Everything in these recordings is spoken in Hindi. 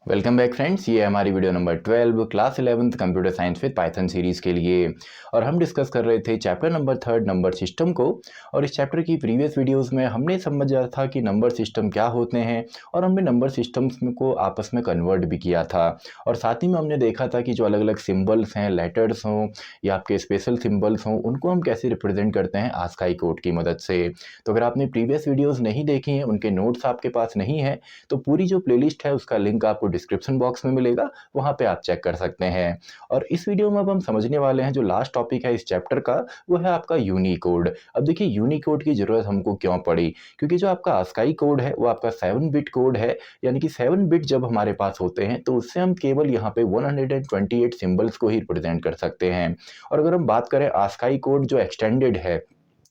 वेलकम बैक फ्रेंड्स, ये है हमारी video number 12 class 11th computer science with Python series के लिए। और हम डिस्कस कर रहे थे चैप्टर नंबर 3 नंबर सिस्टम को। और इस चैप्टर की प्रीवियस वीडियोस में हमने समझा था कि नंबर सिस्टम क्या होते हैं और हमने नंबर सिस्टम्स को आपस में कन्वर्ट भी किया था। और साथ ही में हमने देखा था कि जो अलग अलग सिम्बल्स हैं, लेटर्स हों या आपके स्पेशल सिम्बल्स हों, उनको हम कैसे रिप्रेजेंट करते हैं आस्काई कोड की मदद से। तो अगर आपने प्रीवियस वीडियोज़ नहीं देखी हैं, उनके नोट्स आपके पास नहीं हैं, तो पूरी जो प्लेलिस्ट है उसका लिंक आपको डिस्क्रिप्शन बॉक्स में मिलेगा, वहाँ पे आप चेक कर सकते हैं। और इस वीडियो में अब हम समझने वाले हैं जो लास्ट टॉपिक है इस चैप्टर का, वो है आपका यूनिकोड। अब देखिए यूनिकोड की ज़रूरत हमको क्यों पड़ी, क्योंकि जो आपका आस्काई कोड है वो आपका 7 बिट कोड है, यानी कि 7 बिट जब हमारे पास होते हैं तो उससे हम केवल यहाँ पे 128 सिम्बल्स को ही रिप्रेजेंट कर सकते हैं। और अगर हम बात करें आस्काई कोड जो एक्सटेंडेड है,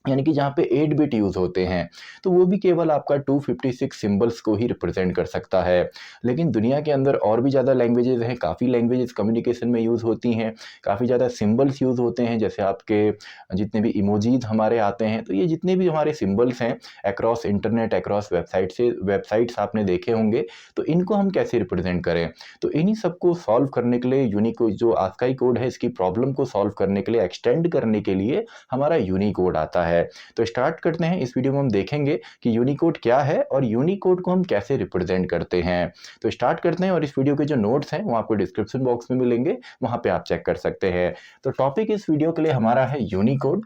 यानी कि जहाँ पे 8 बिट यूज़ होते हैं, तो वो भी केवल आपका 256 सिम्बल्स को ही रिप्रेजेंट कर सकता है। लेकिन दुनिया के अंदर और भी ज़्यादा लैंग्वेजेज़ हैं, काफ़ी लैंग्वेजेज़ कम्युनिकेशन में यूज़ होती हैं, काफ़ी ज़्यादा सिम्बल्स यूज़ होते हैं, जैसे आपके जितने भी इमोजीज़ हमारे आते हैं, तो ये जितने भी हमारे सिम्बल्स हैं अक्रॉस इंटरनेट, अक्रॉस वेबसाइट्स आपने देखे होंगे, तो इनको हम कैसे रिप्रेजेंट करें। तो इन्हीं सबको सॉल्व करने के लिए यूनिकोड जो आस्काई कोड है, इसकी प्रॉब्लम को सॉल्व करने के लिए, एक्सटेंड करने के लिए हमारा यूनिकोड आता है। तो स्टार्ट करते हैं। इस वीडियो में हम देखेंगे कि यूनिकोड क्या है और यूनिकोड को हम कैसे रिप्रेजेंट करते हैं। तो स्टार्ट करते हैं और इस वीडियो के जो नोट्स हैं वो आपको डिस्क्रिप्शन बॉक्स में मिलेंगे, वहां पे आप चेक कर सकते हैं। तो टॉपिक इस वीडियो के लिए हमारा है यूनिकोड।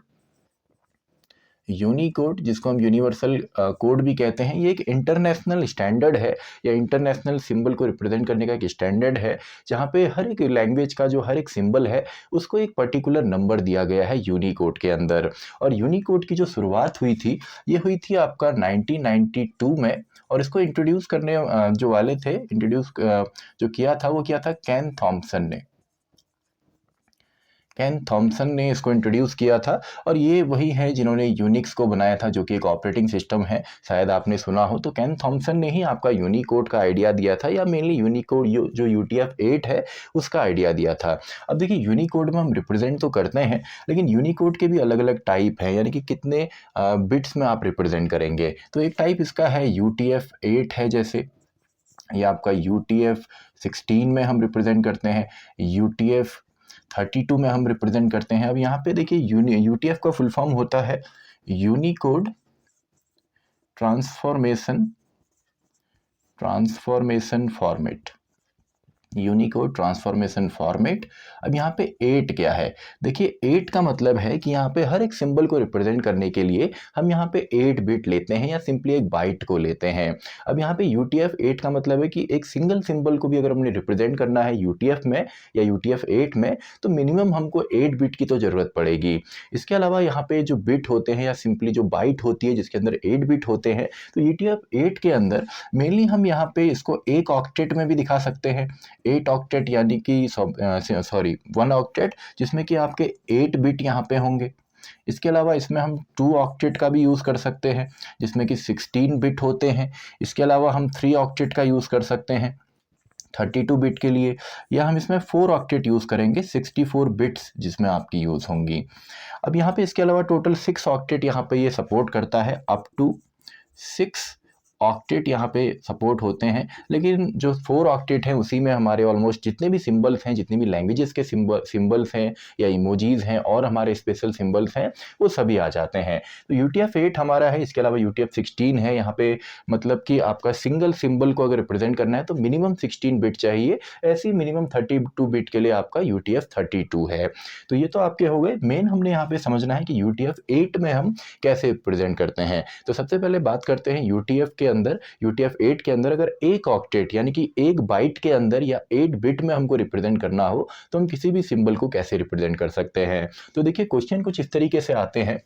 यूनिकोड जिसको हम यूनिवर्सल कोड भी कहते हैं, ये एक इंटरनेशनल स्टैंडर्ड है या इंटरनेशनल सिंबल को रिप्रेजेंट करने का एक स्टैंडर्ड है, जहाँ पे हर एक लैंग्वेज का जो हर एक सिंबल है उसको एक पर्टिकुलर नंबर दिया गया है यूनिकोड के अंदर। और यूनिकोड की जो शुरुआत हुई थी, ये हुई थी आपका 1992 में। और इसको इंट्रोड्यूस करने जो वाले थे, इंट्रोड्यूस जो किया था वो किया था कैन थॉमसन ने इसको इंट्रोड्यूस किया था। और ये वही है जिन्होंने यूनिक्स को बनाया था, जो कि एक ऑपरेटिंग सिस्टम है, शायद आपने सुना हो। तो कैन थॉमसन ने ही आपका यूनिकोड का आइडिया दिया था, या मेनली यूनिकोड जो UTF-8 है उसका आइडिया दिया था। अब देखिए यूनिकोड में हम रिप्रेजेंट तो करते हैं, लेकिन यूनिकोड के भी अलग अलग टाइप हैं, यानी कि कितने बिट्स में आप रिप्रेजेंट करेंगे। तो एक टाइप इसका है UTF-8 है, जैसे ये आपका UTF-16 में हम रिप्रेजेंट करते हैं, UTF-32 में हम रिप्रेजेंट करते हैं। अब यहाँ पे देखिए UTF का फुल फॉर्म होता है Unicode transformation format. Unicode transformation format. अब यहाँ पे 8 क्या है, देखिए 8 का मतलब है कि यहाँ पे हर एक सिंबल को रिप्रेजेंट करने के लिए हम यहाँ पे 8 बिट लेते हैं या सिंपली एक बाइट को लेते हैं। अब यहाँ पे UTF-8 का मतलब है कि एक सिंगल सिंबल को भी अगर हमने रिप्रेजेंट करना है UTF में या UTF-8 में, तो मिनिमम हमको 8 बिट की तो ज़रूरत पड़ेगी। इसके अलावा यहाँ पे जो बिट होते हैं या सिंपली जो बाइट होती है जिसके अंदर 8 बिट होते हैं, तो UTF-8 के अंदर मेनली हम यहाँ पे इसको एक ऑक्टेट में भी दिखा सकते हैं। 8 ऑक्टेट यानी कि 1 ऑक्टेट, जिसमें कि आपके 8 बिट यहाँ पे होंगे। इसके अलावा इसमें हम 2 ऑक्टेट का भी यूज़ कर सकते हैं, जिसमें कि 16 बिट होते हैं। इसके अलावा हम 3 ऑक्टेट का यूज़ कर सकते हैं 32 बिट के लिए, या हम इसमें 4 ऑक्टेट यूज़ करेंगे 64 बिट्स जिसमें आपकी यूज़ होंगी। अब यहाँ पे इसके अलावा टोटल 6 ऑक्टेट यहाँ पे ये सपोर्ट करता है, अप टू 6 ऑक्टेट यहाँ पे सपोर्ट होते हैं। लेकिन जो 4 ऑक्टेट हैं उसी में हमारे ऑलमोस्ट जितने भी सिंबल्स हैं, जितनी भी लैंग्वेजेस के सिंबल्स हैं या इमोजीज हैं और हमारे स्पेशल सिंबल्स हैं, वो सभी आ जाते हैं। तो UTF-8 हमारा है, इसके अलावा UTF-16 है। यहाँ पे मतलब कि आपका सिंगल सिंबल को अगर रिप्रेजेंट करना है तो मिनिमम 16 बिट चाहिए, ऐसी मिनिमम 32 बिट के लिए आपका UTF-32 है। तो ये तो आपके हो गए मेन। हमने यहाँ पे समझना है कि UTF-8 में हम कैसे रिप्रेजेंट करते हैं। तो सबसे पहले बात करते हैं UTF-8 के अंदर अगर एक ऑक्टेट यानी कि एक बाइट के अंदर या 8 बिट में हमको रिप्रेजेंट करना हो, तो हम किसी भी सिंबल को कैसे रिप्रेजेंट कर सकते हैं। तो देखिए क्वेश्चन कुछ इस तरीके से आते हैं।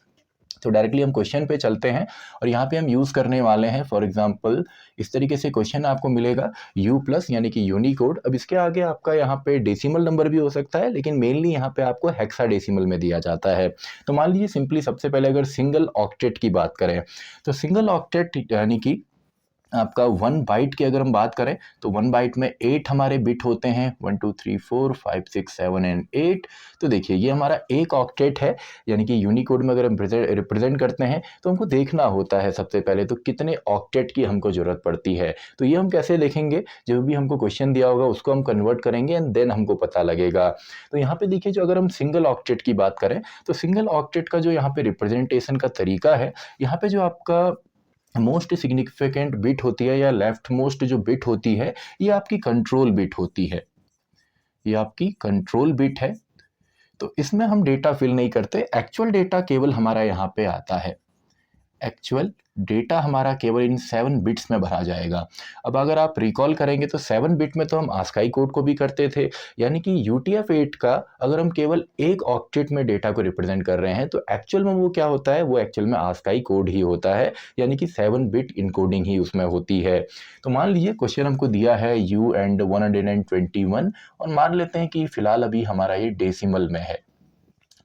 तो डायरेक्टली हम क्वेश्चन पे चलते हैं और यहाँ पे हम यूज़ करने वाले हैं, फॉर एग्जांपल इस तरीके से क्वेश्चन आपको मिलेगा U+ यानी कि यूनिकोड। अब इसके आगे आपका यहाँ पे डेसिमल नंबर भी हो सकता है, लेकिन मेनली यहाँ पे आपको हेक्साडेसिमल में दिया जाता है। तो मान लीजिए सिंपली सबसे पहले अगर सिंगल ऑक्टेट की बात करें, तो सिंगल ऑक्टेट यानी कि आपका 1 बाइट की अगर हम बात करें तो 1 बाइट में 8 हमारे बिट होते हैं, 1 2 3 4 5 6 7 एंड 8। तो देखिए ये हमारा एक ऑक्टेट है, यानी कि यूनिकोड में अगर हम रिप्रेजेंट करते हैं तो हमको देखना होता है सबसे पहले तो कितने ऑक्टेट की हमको ज़रूरत पड़ती है। तो ये हम कैसे देखेंगे, जो भी हमको क्वेश्चन दिया होगा उसको हम कन्वर्ट करेंगे एंड देन हमको पता लगेगा। तो यहाँ पे देखिए जो अगर हम सिंगल ऑक्टेट की बात करें तो सिंगल ऑक्टेट का जो यहाँ पे रिप्रेजेंटेशन का तरीका है, यहाँ पे जो आपका मोस्ट सिग्निफिकेंट बिट होती है या लेफ्ट मोस्ट जो बिट होती है, ये आपकी कंट्रोल बिट होती है, ये आपकी कंट्रोल बिट है। तो इसमें हम डेटा फिल नहीं करते, एक्चुअल डेटा केवल हमारा यहाँ पे आता है, एक्चुअल डेटा हमारा केवल इन 7 बिट्स में भरा जाएगा। अब अगर आप रिकॉल करेंगे तो 7 बिट में तो हम आस्काई कोड को भी करते थे, यानी कि UTF-8 का अगर हम केवल एक ऑक्टेट में डेटा को रिप्रेजेंट कर रहे हैं तो एक्चुअल में वो क्या होता है, वो एक्चुअल में आस्काई कोड ही होता है, यानी कि 7 बिट इनकोडिंग ही उसमें होती है। तो मान लीजिए क्वेश्चन हमको दिया है U एंड 121 और मान लेते हैं कि फिलहाल अभी हमारा ये डेसिमल में है,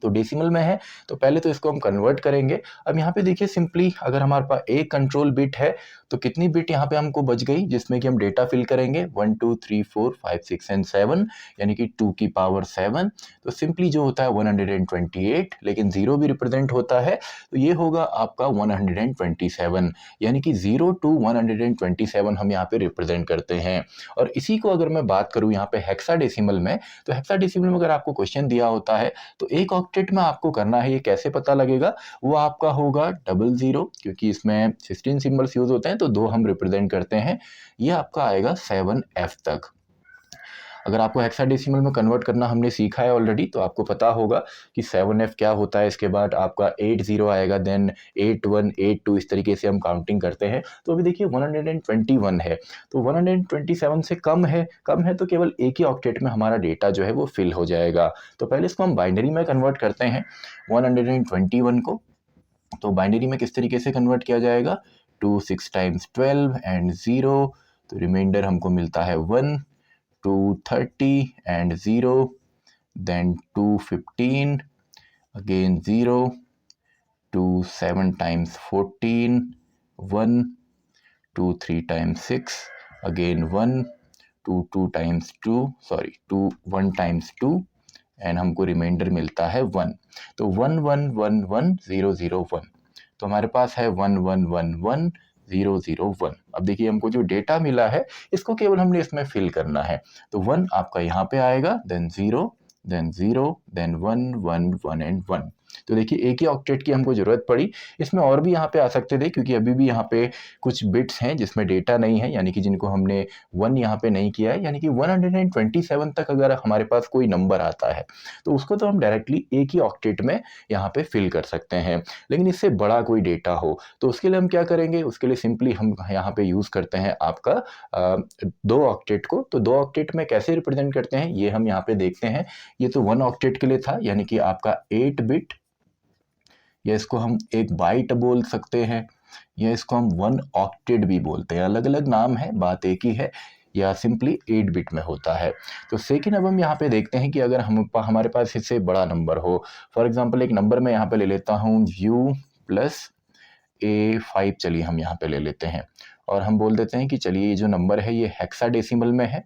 तो डेसिमल में है तो पहले तो इसको हम कन्वर्ट करेंगे। अब यहाँ पे देखिए सिंपली अगर हमारे पास एक कंट्रोल बिट है तो कितनी बिट यहाँ पे हमको बच गई, जिसमें कि हम डेटा फिल करेंगे 1 2 3 4 5 6 एंड 7, यानी कि 2 की पावर 7। तो सिंपली जो होता है 128, लेकिन 0 भी रिप्रेजेंट होता है तो ये होगा आपका 127, यानी कि 0 to 127 हम यहाँ पे रिप्रेजेंट करते हैं। और इसी को अगर मैं बात करूँ यहाँ पे हेक्साडेसिमल में, तो हेक्साडेसिमल में अगर आपको क्वेश्चन दिया होता है तो एक ऑक्टेट में आपको करना है, ये कैसे पता लगेगा, वो आपका होगा 00, क्योंकि इसमें 16 सिंबल्स यूज होते हैं तो 2 हम रिप्रेजेंट करते हैं, ये आपका आएगा 7F तक। अगर आपको हेक्साडेसिमल में कन्वर्ट करना हमने सीखा है ऑलरेडी, तो आपको पता होगा कि 7F क्या होता है। इसके बाद आपका 80 आएगा, देन 81 82, इस तरीके से हम काउंटिंग करते हैं। तो अभी देखिए 121 है, तो 127 से कम है तो केवल एक ही ऑक्टेट में हमारा डेटा जो है वो फिल हो जाएगा। तो पहले इसको हम बाइनरी में कन्वर्ट करते हैं 121 को। तो बाइनरी में किस तरीके से कन्वर्ट किया जाएगा, 2 6 टाइम्स 12 एंड 0, तो रिमाइंडर हमको मिलता है 1, 230 and 0, then 215, again 0, 2 7 times 14, 1, 2 3 times 6, again 1, 2 2 times 2, 2 1 times 2, and हमको रिमाइंडर मिलता है 1। तो 1 1 1 1 0 0 1, तो हमारे पास है 1 1 1 1 0 0 1। अब देखिए हमको जो डेटा मिला है इसको केवल हमने इसमें फिल करना है। तो 1 आपका यहाँ पे आएगा, देन 0, देन 0, देन 1 1 1 एंड 1। तो देखिए एक ही ऑक्टेट की हमको ज़रूरत पड़ी, इसमें और भी यहाँ पे आ सकते थे क्योंकि अभी भी यहाँ पे कुछ बिट्स हैं जिसमें डेटा नहीं है, यानी कि जिनको हमने 1 यहाँ पे नहीं किया है, यानी कि 127 तक अगर हमारे पास कोई नंबर आता है तो उसको तो हम डायरेक्टली एक ही ऑक्टेट में यहाँ पे फिल कर सकते हैं। लेकिन इससे बड़ा कोई डेटा हो तो उसके लिए हम क्या करेंगे, उसके लिए सिंपली हम यहाँ पे यूज़ करते हैं आपका 2 ऑक्टेट को। तो 2 ऑक्टेट में कैसे रिप्रेजेंट करते हैं ये हम यहाँ पे देखते हैं। ये तो 1 ऑक्टेट के लिए था, यानी कि आपका 8 बिट, या इसको हम एक बाइट बोल सकते हैं, या इसको हम 1 ऑक्टेट भी बोलते हैं, अलग अलग नाम है, बात एक ही है, या सिंपली 8 बिट में होता है। तो सेकेंड अब हम यहाँ पे देखते हैं कि अगर हमारे पास इससे बड़ा नंबर हो, फॉर एग्जांपल एक नंबर मैं यहाँ पे ले लेता हूँ U + A5, चलिए हम यहाँ पे ले लेते हैं और हम बोल देते हैं कि चलिए ये जो नंबर है ये हेक्साडेसिमल में है।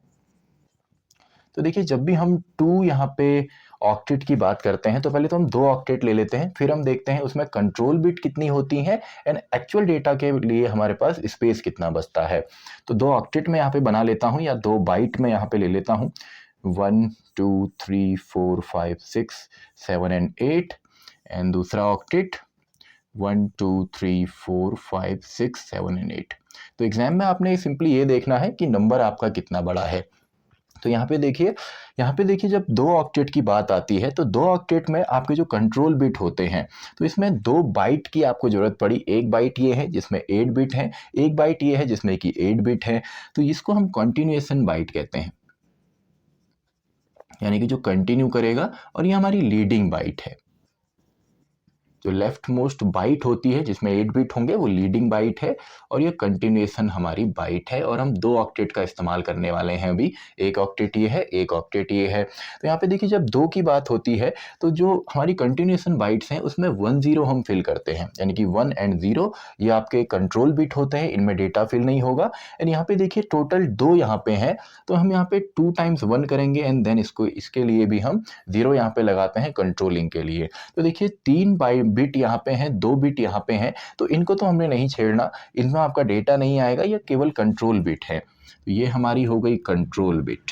तो देखिए जब भी हम 2 यहाँ पे ऑक्टेट की बात करते हैं तो पहले तो हम 2 ऑक्टेट ले लेते हैं, फिर हम देखते हैं उसमें कंट्रोल बिट कितनी होती हैं एंड एक्चुअल डेटा के लिए हमारे पास स्पेस कितना बचता है। तो 2 ऑक्टेट में यहाँ पे बना लेता हूँ, या 2 बाइट में यहाँ पे ले लेता हूँ, 1 2 3 4 5 6 7 एंड 8, एंड दूसरा ऑक्टेट 1 2 3 4 5 6 7 एंड 8। तो एग्जाम में आपने सिंपली ये देखना है कि नंबर आपका कितना बड़ा है। तो यहाँ पे देखिए जब 2 ऑक्टेट की बात आती है तो 2 ऑक्टेट में आपके जो कंट्रोल बिट होते हैं, तो इसमें 2 बाइट की आपको ज़रूरत पड़ी। एक बाइट ये है जिसमें 8 बिट है, एक बाइट ये है जिसमें कि 8 बिट है। तो इसको हम कंटिन्यूएशन बाइट कहते हैं, यानी कि जो कंटिन्यू करेगा, और ये हमारी लीडिंग बाइट है। जो लेफ्ट मोस्ट बाइट होती है जिसमें 8 बिट होंगे वो लीडिंग बाइट है, और ये कंटिन्यूएशन हमारी बाइट है, और हम 2 ऑक्टेट का इस्तेमाल करने वाले हैं अभी। एक ऑक्टेट ये है, एक ऑक्टेट ये है। तो यहाँ पे देखिए जब 2 की बात होती है तो जो हमारी कंटिन्यूएशन बाइट्स हैं उसमें 1 0 हम फिल करते हैं, यानी कि 1 एंड 0 ये आपके कंट्रोल बिट होते हैं, इनमें डेटा फिल नहीं होगा। एंड यहाँ पे देखिए टोटल 2 यहाँ पे हैं, तो हम यहाँ पे 2 टाइम्स 1 करेंगे एंड देन इसके लिए भी हम 0 यहाँ पे लगाते हैं कंट्रोलिंग के लिए। तो देखिए 3 बिट यहाँ पे हैं, 2 बिट यहाँ पे हैं, तो इनको तो हमने नहीं छेड़ना, इनमें आपका डेटा नहीं आएगा, ये केवल कंट्रोल बिट है। तो ये हमारी हो गई कंट्रोल बिट।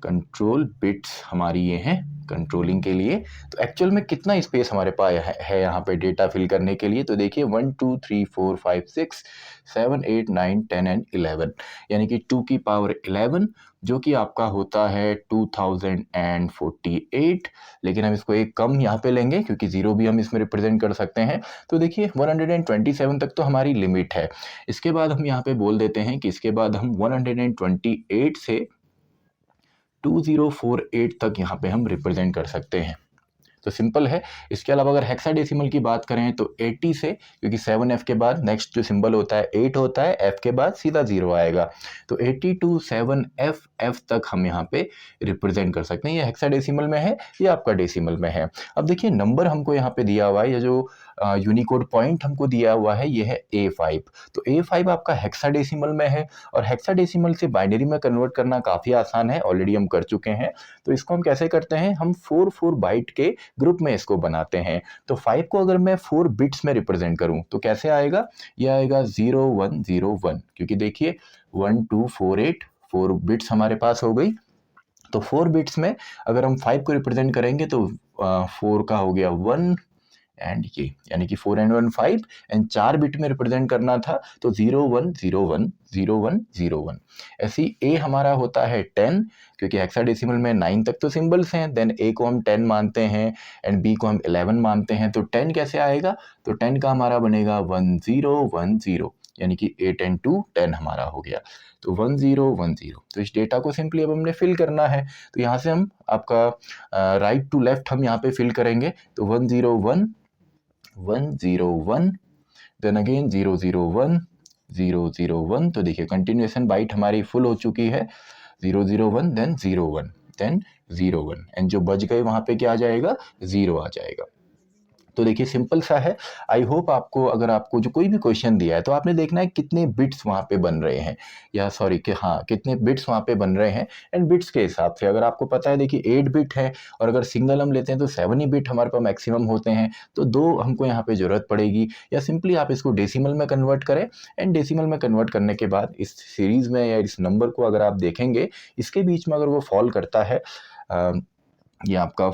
कंट्रोल बिट्स हमारी ये हैं कंट्रोलिंग के लिए। तो एक्चुअल में कितना स्पेस हमारे पास है यहाँ पे डेटा फिल करने के लिए, तो देखिए 1 2 3 4 5 6 7 8 9 10 एंड 11, यानी कि 2 की पावर 11 जो कि आपका होता है 2048। लेकिन हम इसको एक कम यहाँ पे लेंगे क्योंकि 0 भी हम इसमें रिप्रेजेंट कर सकते हैं। तो देखिए 127 तक तो हमारी लिमिट है। इसके बाद हम यहाँ पे बोल देते हैं कि इसके बाद हम 128 से 2048 तक यहाँ पे हम रिप्रेजेंट कर सकते हैं। तो सिंपल है। इसके अलावा अगर हेक्साडेसिमल की बात करें तो 80 से, क्योंकि 7F के बाद नेक्स्ट जो सिंबल होता है 8 होता है, F के बाद सीधा 0 आएगा, तो 80 टू 7F तक हम यहाँ पे रिप्रेजेंट कर सकते हैं। ये हेक्साडेसिमल में है, ये आपका डेसिमल में है। अब देखिए नंबर हमको यहाँ पे दिया हुआ है, ये जो यूनिकोड पॉइंट हमको दिया हुआ है ये है A5। तो A5 आपका हेक्साडेसिमल में है, और हेक्साडेसिमल से बाइनरी में कन्वर्ट करना काफ़ी आसान है, ऑलरेडी हम कर चुके हैं। तो इसको हम कैसे करते हैं, हम 4 बाइट के ग्रुप में इसको बनाते हैं। तो 5 को अगर मैं 4 बिट्स में रिप्रेजेंट करूं तो कैसे आएगा, ये आएगा 0101, क्योंकि देखिए 1 2 4 8 4 बिट्स हमारे पास हो गई। तो 4 बिट्स में अगर हम 5 को रिप्रेजेंट करेंगे तो 4 का हो गया 1 एंड ये, यानी कि 4 and 1 5, एंड 4 बिट में रिप्रेजेंट करना था तो 0101 0101। ऐसी ए हमारा होता है 10, क्योंकि हेक्साडेसिमल में 9 तक तो सिंबल्स हैं, देन ए को हम 10 मानते हैं एंड बी को हम 11 मानते हैं। तो 10 कैसे आएगा, तो 10 का हमारा बनेगा 1010, यानी कि 8 and 2 10 हमारा हो गया, तो 1010। तो इस डेटा को सिंपली अब हमने फिल करना है। तो यहाँ से हम आपका राइट टू लेफ्ट हम यहाँ पे फिल करेंगे, तो 101 101, देन अगेन 001 001। तो देखिए कंटिन्यूएशन बाइट हमारी फुल हो चुकी है, 001 देन 01 देन 01, एंड जो बच गए वहाँ पे क्या आ जाएगा, 0 आ जाएगा। तो देखिए सिंपल सा है। आई होप आपको, अगर आपको जो कोई भी क्वेश्चन दिया है तो आपने देखना है कितने बिट्स वहाँ पे बन रहे हैं, या सॉरी कि हाँ कितने बिट्स वहाँ पे बन रहे हैं, एंड बिट्स के हिसाब से अगर आपको पता है देखिए 8 बिट है, और अगर सिंगल हम लेते हैं तो 7 ही बिट हमारे पास मैक्सिमम होते हैं, तो 2 हमको यहाँ पे ज़रूरत पड़ेगी। या सिंपली आप इसको डेसिमल में कन्वर्ट करें, एंड डेसिमल में कन्वर्ट करने के बाद इस सीरीज़ में या इस नंबर को अगर आप देखेंगे इसके बीच में अगर वो फॉल करता है, ये आपका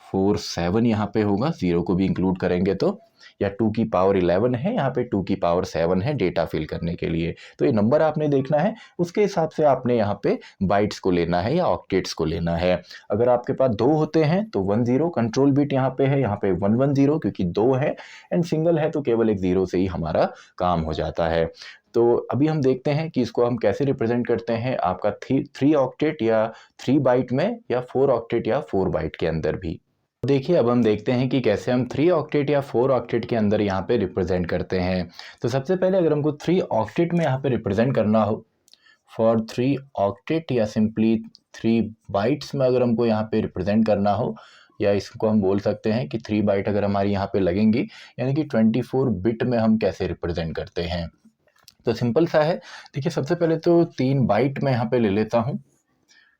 4 7 यहाँ पे होगा, 0 को भी इंक्लूड करेंगे तो, या 2 की पावर 11 है, यहाँ पे 2 की पावर 7 है डेटा फिल करने के लिए। तो ये नंबर आपने देखना है, उसके हिसाब से आपने यहाँ पे बाइट्स को लेना है या ऑक्टेट्स को लेना है। अगर आपके पास 2 होते हैं तो 10 कंट्रोल बिट यहाँ पे है, यहाँ पे 110 क्योंकि 2 है, एंड सिंगल है तो केवल एक 0 से ही हमारा काम हो जाता है। तो अभी हम देखते हैं कि इसको हम कैसे रिप्रेजेंट करते हैं, आपका 3 ऑक्टेट या 3 बाइट में, या 4 ऑक्टेट या 4 बाइट के अंदर भी। देखिए अब हम देखते हैं कि कैसे हम 3 ऑक्टेट या 4 ऑक्टेट के अंदर यहाँ पे रिप्रेजेंट करते हैं। तो सबसे पहले अगर हमको 3 ऑक्टेट में यहाँ पे रिप्रेजेंट करना हो, फॉर 3 ऑक्टेट या सिंपली 3 बाइट्स में अगर हमको यहाँ पे रिप्रेजेंट करना हो, या इसको हम बोल सकते हैं कि 3 बाइट अगर हमारी यहाँ पे लगेंगी, यानी कि 24 बिट में हम कैसे रिप्रेजेंट करते हैं। तो सिंपल सा है। देखिए सबसे पहले तो 3 बाइट में यहाँ पे ले लेता हूँ।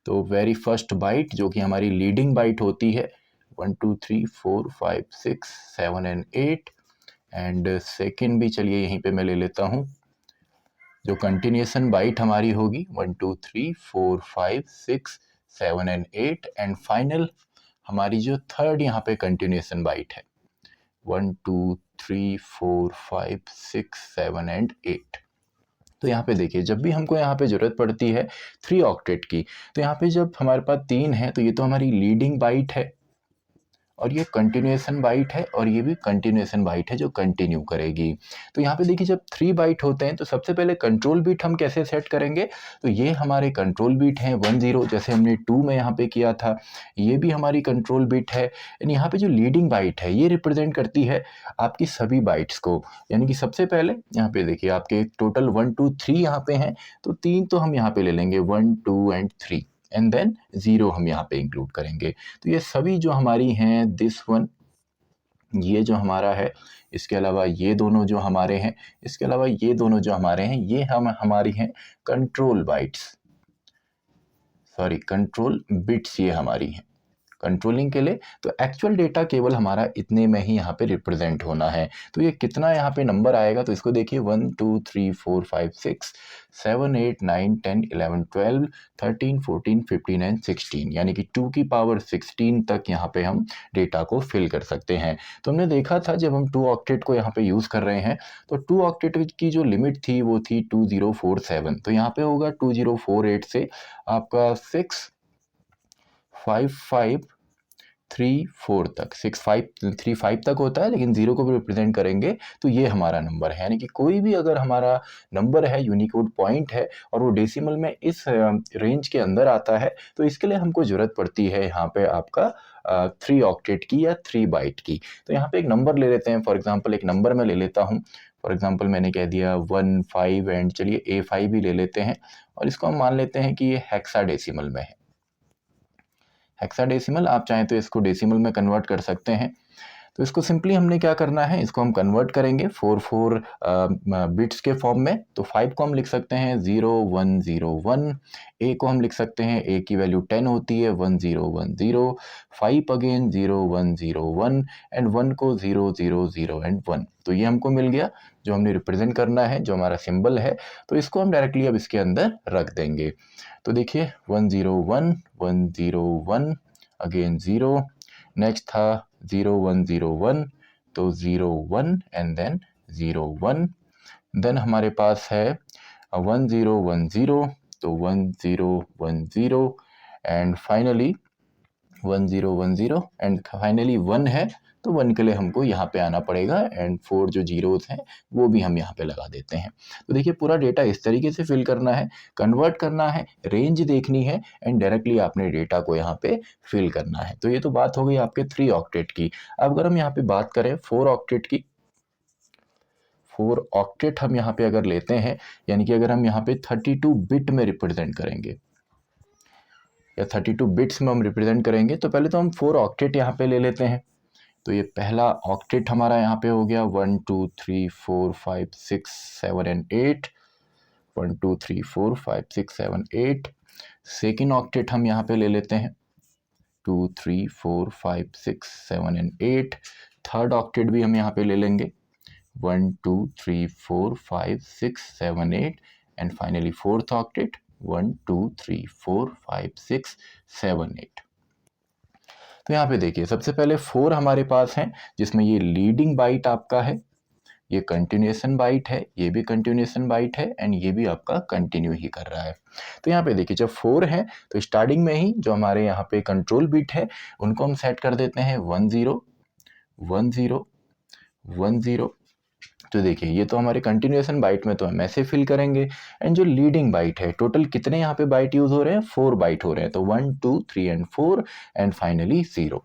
तो वेरी फर्स्ट बाइट जो कि हमारी लीडिंग बाइट होती है, 1 2 3 4 5 6 7 एंड 8, एंड सेकेंड भी चलिए यहीं पे मैं ले लेता हूँ। जो कंटिन्यूएशन बाइट हमारी होगी 1 2 3 4 5 6 7 एंड 8, एंड फाइनल हमारी जो थर्ड यहाँ पे कंटिन्यूएशन बाइट है 1 2 3 4 5 6 7 एंड 8। तो यहाँ पे देखिए जब भी हमको यहाँ पे ज़रूरत पड़ती है 3 ऑक्टेट की, तो यहाँ पे जब हमारे पास 3 है तो ये तो हमारी लीडिंग बाइट है, और ये कंटिन्यूएशन बाइट है और ये भी कंटिन्यूएशन बाइट है जो कंटिन्यू करेगी। तो यहाँ पे देखिए जब 3 बाइट होते हैं तो सबसे पहले कंट्रोल बिट हम कैसे सेट करेंगे, तो ये हमारे कंट्रोल बिट हैं 1 0 जैसे हमने 2 में यहाँ पे किया था, ये भी हमारी कंट्रोल बिट है। एंड यहाँ पे जो लीडिंग बाइट है ये रिप्रेजेंट करती है आपकी सभी बाइट्स को, यानी कि सबसे पहले यहाँ पे देखिए आपके टोटल 1 2 3 यहाँ पे हैं, तो 3 तो हम यहाँ पे ले लेंगे 1 2 एंड 3 एंड देन 0 हम यहाँ पे इंक्लूड करेंगे। तो ये सभी जो हमारी हैं दिस वन, ये जो हमारा है, इसके अलावा ये दोनों जो हमारे हैं, इसके अलावा ये दोनों जो हमारे हैं, ये हमारी हैं control bytes, sorry control bits, ये हमारी हैं कंट्रोलिंग के लिए। तो एक्चुअल डेटा केवल हमारा इतने में ही यहाँ पे रिप्रेजेंट होना है। तो ये कितना यहाँ पे नंबर आएगा, तो इसको देखिए 1 2 3 4 5 6 7 8 9 10 11 12 13 14 15 एंड 16, यानी कि 2 की पावर 16 तक यहाँ पे हम डेटा को फिल कर सकते हैं। तो हमने देखा था जब हम 2 ऑक्टेट को यहाँ पे यूज़ कर रहे हैं तो 2 ऑक्टेट की जो लिमिट थी वो थी 2047, तो यहाँ पे होगा 2048 से आपका 6 5 5 3 4 तक, 6 5 3 5 तक होता है, लेकिन 0 को भी रिप्रेजेंट करेंगे तो ये हमारा नंबर है। यानी कि कोई भी अगर हमारा नंबर है, यूनिकोड पॉइंट है और वो डेसिमल में इस रेंज के अंदर आता है, तो इसके लिए हमको ज़रूरत पड़ती है यहाँ पे आपका 3 ऑक्टेट की या 3 बाइट की। तो यहाँ पे एक नंबर ले लेते हैं, फॉर एग्जाम्पल एक नंबर मैं ले लेता हूँ, फॉर एग्जाम्पल मैंने कह दिया 1 5 एंड चलिए A5 भी ले लेते हैं और इसको हम मान लेते हैं कि ये हेक्साडेसिमल में है। हेक्साडेसिमल, आप चाहें तो इसको डेसिमल में कन्वर्ट कर सकते हैं। तो इसको सिंपली हमने क्या करना है, इसको हम कन्वर्ट करेंगे 4 बिट्स के फॉर्म में। तो 5 को हम लिख सकते हैं 0 1 0 1, ए को हम लिख सकते हैं, ए की वैल्यू 10 होती है 1 0 1 0, 5 अगेन 0 1 0 1 एंड 1 को 0 0 0 एंड 1। तो ये हमको मिल गया जो हमने रिप्रेजेंट करना है, जो हमारा सिंबल है। तो इसको हम डायरेक्टली अब इसके अंदर रख देंगे। तो देखिए 1 0 1 1 0 1 अगेन 0, नेक्स्ट था 0 1 0 1, तो 0 1 एंड देन 0 1, देन हमारे पास है 1 0 1 0, तो 1 0 1 0 एंड फाइनली 1 0 1 0 एंड फाइनली 1 है, तो 1 के लिए हमको यहाँ पे आना पड़ेगा एंड 4 जो जीरोस हैं वो भी हम यहाँ पे लगा देते हैं। तो देखिए पूरा डेटा इस तरीके से फिल करना है, कन्वर्ट करना है, रेंज देखनी है एंड डायरेक्टली आपने डेटा को यहाँ पे फिल करना है। तो ये तो बात हो गई आपके 3 ऑक्टेट की। अब अगर हम यहाँ पे बात करें 4 ऑक्टेट की, 4 ऑक्टेट हम यहाँ पे अगर लेते हैं, यानी कि अगर हम यहाँ पे 32 बिट में रिप्रेजेंट करेंगे या 32 बिट्स में हम रिप्रेजेंट करेंगे, तो पहले तो हम 4 ऑक्टेट यहाँ पे ले लेते हैं। तो ये पहला ऑक्टेट हमारा यहाँ पे हो गया 1 2 3 4 5 6 7 एंड 8, 1 2 3 4 5 6 7 8। सेकेंड ऑक्टेट हम यहाँ पे ले लेते हैं 2 3 4 5 6 7 एंड 8। थर्ड ऑक्टेट भी हम यहाँ पे ले लेंगे 1 2 3 4 5 6 7 8 एंड फाइनली फोर्थ ऑक्टेट 1 2 3 4 5 6 7 8। तो यहाँ पे देखिए सबसे पहले 4 हमारे पास हैं, जिसमें ये लीडिंग बाइट आपका है, ये कंटिन्यूएशन बाइट है, ये भी कंटिन्यूएशन बाइट है एंड ये भी आपका कंटिन्यू ही कर रहा है। तो यहाँ पे देखिए जब 4 है तो स्टार्टिंग में ही जो हमारे यहाँ पे कंट्रोल बिट है उनको हम सेट कर देते हैं 1 0 1 0 1 0। तो देखिए ये तो हमारे कंटिन्यूएशन बाइट में तो हम ऐसे फिल करेंगे एंड जो लीडिंग बाइट है, टोटल कितने यहाँ पे बाइट यूज हो रहे हैं, 4 बाइट हो रहे हैं, तो 1 2 3 एंड 4 एंड फाइनली 0।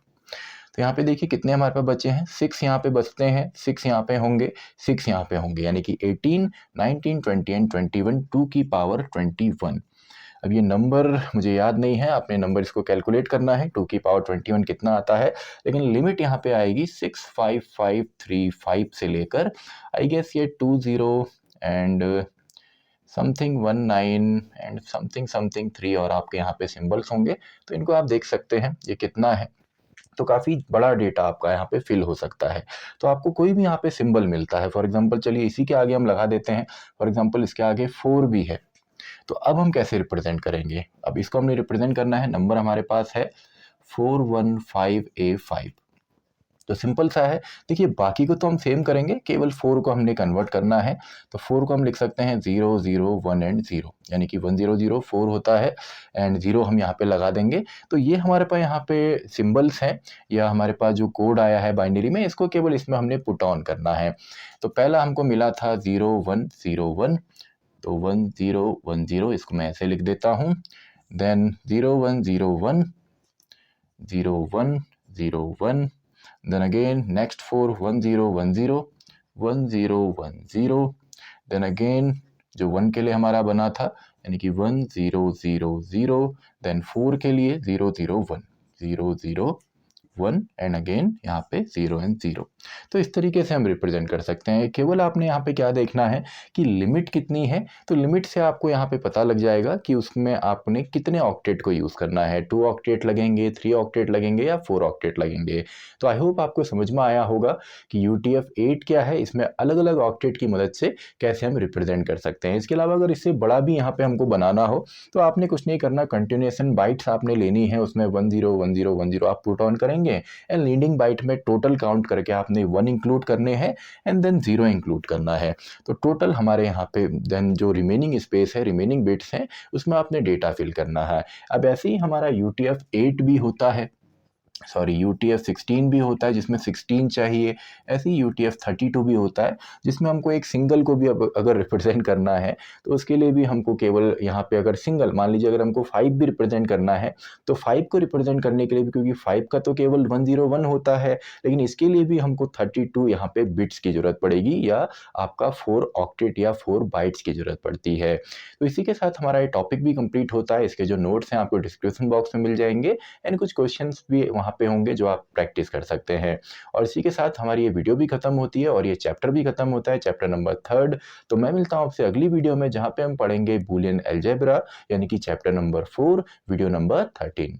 तो यहाँ पे देखिए कितने हमारे पास बचे हैं, 6 यहाँ पे बचते हैं, 6 यहाँ पे होंगे, 6 यहाँ पे होंगे, यानी कि 18 19 20 एंड 21, 2 की पावर 21। अब ये नंबर मुझे याद नहीं है, आपने नंबर इसको कैलकुलेट करना है 2 की पावर 21 कितना आता है, लेकिन लिमिट यहाँ पे आएगी 6 5 5 3 5 से लेकर आई गेस ये 20 and something 19 and something something 3 और आपके यहाँ पे सिंबल्स होंगे। तो इनको आप देख सकते हैं ये कितना है, तो काफ़ी बड़ा डेटा आपका यहाँ पे फिल हो सकता है। तो आपको कोई भी यहाँ पे सिंबल मिलता है, फॉर एग्जांपल चलिए इसी के आगे हम लगा देते हैं, फॉर एग्जांपल इसके आगे 4 भी है, तो अब हम कैसे रिप्रेजेंट करेंगे, अब इसको हमने रिप्रेजेंट करना है, नंबर हमारे पास है 415A5। तो सिंपल सा है। देखिए बाकी को तो हम सेम करेंगे, केवल 4 को हमने कन्वर्ट करना है। तो 4 को हम लिख सकते हैं 0 0 1 एंड 0, यानी कि 1 0 0 4 होता है एंड 0 हम यहाँ पे लगा देंगे। तो ये हमारे पास यहाँ पे सिंबल्स हैं, या हमारे पास जो कोड आया है बाइनरी में, इसको केवल इसमें हमने पुट ऑन करना है। तो पहला हमको मिला था 0 1 0 1, तो 1 0 1 0, इसको मैं ऐसे लिख देता हूँ। Then 0 1 0 1 0 1 0 1, then again next 4 1 0 1 0 1 0 1 0, then again जो 1 के लिए हमारा बना था यानी कि 1 0 0 0, then 4 के लिए 0 0 1 0 0 1 एंड अगेन यहाँ पे 0 एंड 0। तो इस तरीके से हम रिप्रेजेंट कर सकते हैं। केवल आपने यहाँ पे क्या देखना है कि लिमिट कितनी है, तो लिमिट से आपको यहाँ पे पता लग जाएगा कि उसमें आपने कितने ऑक्टेट को यूज़ करना है। 2 ऑक्टेट लगेंगे, 3 ऑक्टेट लगेंगे या 4 ऑक्टेट लगेंगे। तो आई होप आपको समझ में आया होगा कि UTF-8 क्या है, इसमें अलग अलग ऑक्टेट की मदद से कैसे हम रिप्रेजेंट कर सकते हैं। इसके अलावा अगर इससे बड़ा भी यहाँ पे हमको बनाना हो तो आपने कुछ नहीं करना, कंटिन्यूएशन बाइट्स आपने लेनी है, उसमें 1 0 1 0 1 0 आप पुट ऑन करेंगे एंड लीडिंग बाइट में टोटल काउंट करके आपने 1 इंक्लूड करने हैं एंड देन 0 इंक्लूड करना है। तो टोटल हमारे यहाँ पे देन जो रिमेनिंग स्पेस है, रिमेनिंग बिट्स हैं, उसमें आपने डेटा फिल करना है। अब ऐसे ही हमारा UTF-8 भी होता है, सॉरी UTF-16 भी होता है जिसमें 16 चाहिए। ऐसे ही UTF-32 भी होता है जिसमें हमको एक सिंगल को भी अगर रिप्रेजेंट करना है तो उसके लिए भी हमको केवल यहाँ पे अगर सिंगल, मान लीजिए अगर हमको 5 भी रिप्रेजेंट करना है तो 5 को रिप्रेजेंट करने के लिए भी, क्योंकि 5 का तो केवल 101 होता है, लेकिन इसके लिए भी हमको 32 यहाँ पे बिट्स की ज़रूरत पड़ेगी, या आपका 4 ऑक्टेट या 4 बाइट्स की ज़रूरत पड़ती है। तो इसी के साथ हमारा ये टॉपिक भी कंप्लीट होता है। इसके जो नोट्स हैं आपको डिस्क्रिप्शन बॉक्स में मिल जाएंगे एंड कुछ क्वेश्चंस भी वहाँ पे होंगे जो आप प्रैक्टिस कर सकते हैं। और इसी के साथ हमारी ये वीडियो भी खत्म होती है और ये चैप्टर भी खत्म होता है, चैप्टर नंबर 3। तो मैं मिलता हूँ आपसे अगली वीडियो में जहाँ पे हम पढ़ेंगे बूलियन अलजेब्रा, यानी कि चैप्टर नंबर 4, वीडियो नंबर 13।